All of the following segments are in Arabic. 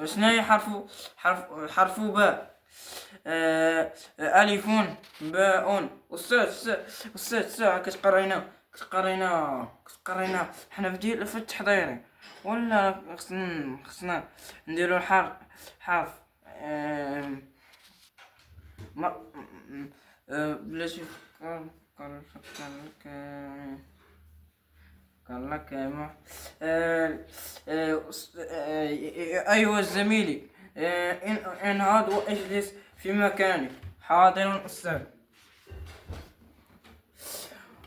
شنو هي حرف باء؟ ألف، باء. أستاذ كتقرينا حنا في التحضيري، ولا خصنا نديرو حرف ما بلاتي. قال لك ما أيها الزميلي، انهض واجلس في مكانك. حاضر أستاذ.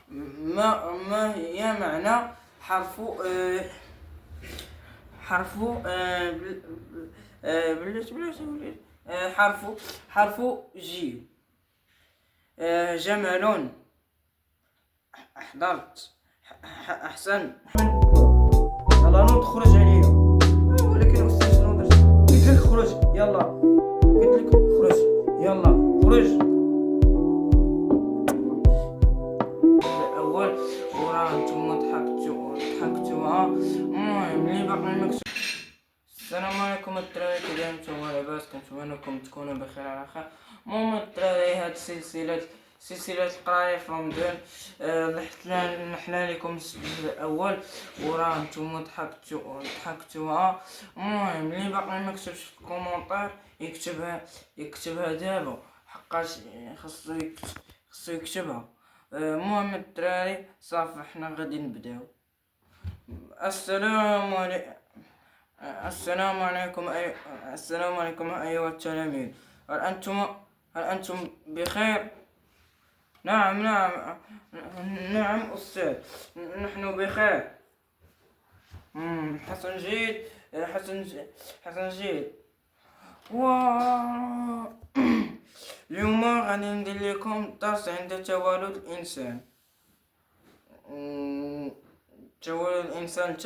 ما هي معنى حرف بلاش حرف جيم؟ جمل، أحضرت، أحسن. يلا نوض خرج عليا. ولكن أستاذ شنو درت؟ قلت لك خرج، يلا قلت لك خرج، يلا خرج. الأول وراه نتوما ضحكتوها. المهم اللي باقي المكتوب. السلام عليكم الدراري، كي دايرين نتوما لاباس؟ كنتمنىكم تكونوا بخير على خير. المهم الدراري، هاد سلسلة القراية في رمضان نحنا لكم السجل الأول، وراه نتوما ضحكتوها. المهم اللي باقي مكتبش في الكومونطير يكتبها دابا، حقاش خاصو يكتبها. المهم الدراري صافي، حنا غادي نبداو. السلام عليكم أيها التلاميذ. هل أنتم بخير؟ نعم أستاذ، نحن بخير. حسن جيد. حسن جيد. و اليوم غادي ندير لكم درس عند توالد الإنسان. توالد الإنسان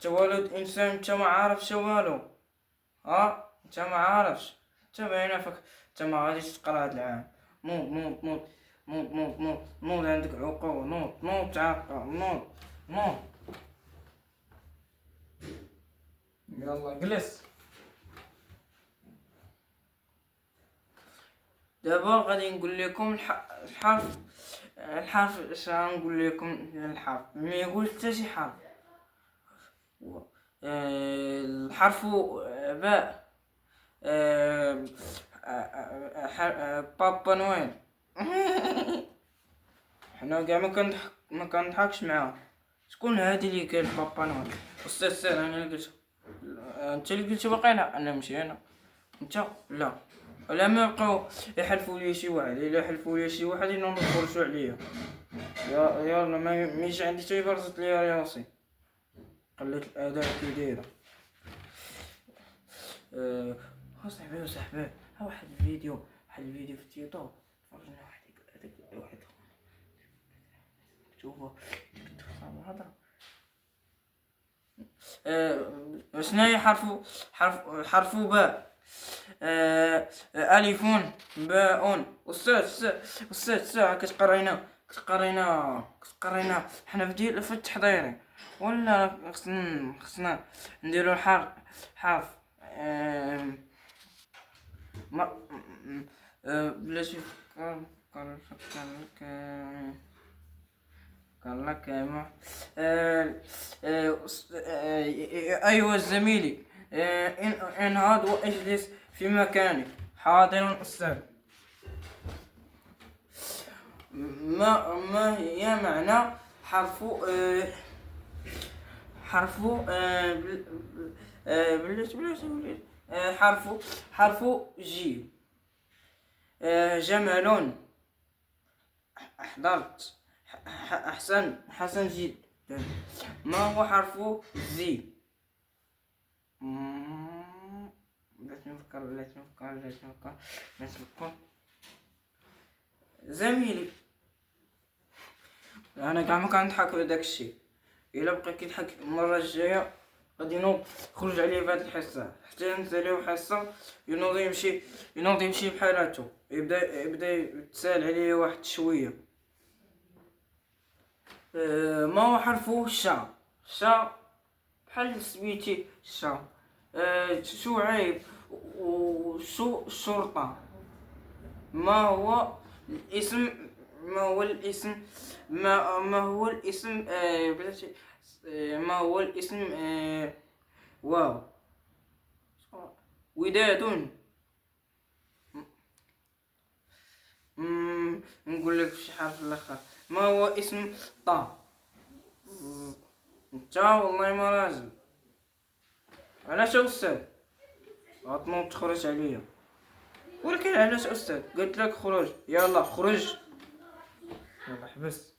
تولد انسان، انت ما عارفش والو. انت ما عارفش، انت باينه فيك انت ما غاديش تقرا هاد العام. نوض عندك عقول، نوض تعاقل، نوض. يلا جلس. دابا غادي نقول لكم الحرف اش غنقول لكم. الحرف ما يقول حتى شي حرف. الحرف باء. بابا نويل. حنا كاع ما كنضحكش معاه. شكون هادي اللي قال بابا نويل؟ استاذ انا اللي قلت. انت اللي قلت واقيلا، انا ماشي انا. انت لا، ولا ما بقاو يحلفوا لي شي واحد. الا حلفوا لي شي واحد ينقرشوا عليا. يلا ما يجي عندي حتى يبرزط لي راسي. قلت الاداء كي دايره. صاحبي ها واحد الفيديو في التيكتوك. فرجنا واحد شوفوا الهضره. شنو هي حرف باء؟ ألف، باء. أستاذ كتقرينا حنا في التحضيري، ولا خصنا نديرو حرف ما بلاتي. قال لك ما أيها الزميلي، انهض واجلس في مكانك. حاضر أستاذ. ما هي معنى بلاش حرف جيم؟ جمل، أحضرت، حسن جدا. ما هو حرف زي؟ لا تفكر. زميلي انا كاع ما كنضحك على داك الشيء. الا بقى كيضحك المره الجايه غادي ينوض خرج عليه في هاد الحصه، حتى نساليو حصه ينوض يمشي بحالاتو، يبدا يتسال عليه واحد شويه. ما هو حرف الشا؟ بحال سميتي شا. شعيب وشو الشرطة. ما هو الاسم ما هو الاسم ما هو الاسم بلاتي. ما هو الاسم واو. وداد. نقول لك شي حرف الاخر. ما هو اسم طا. انت والله ما لازم. علاش يا استاذ غتنوض تخرج عليا؟ ولكن علاش استاذ؟ قلت لك خرج، يلا خرج، يلا حبس.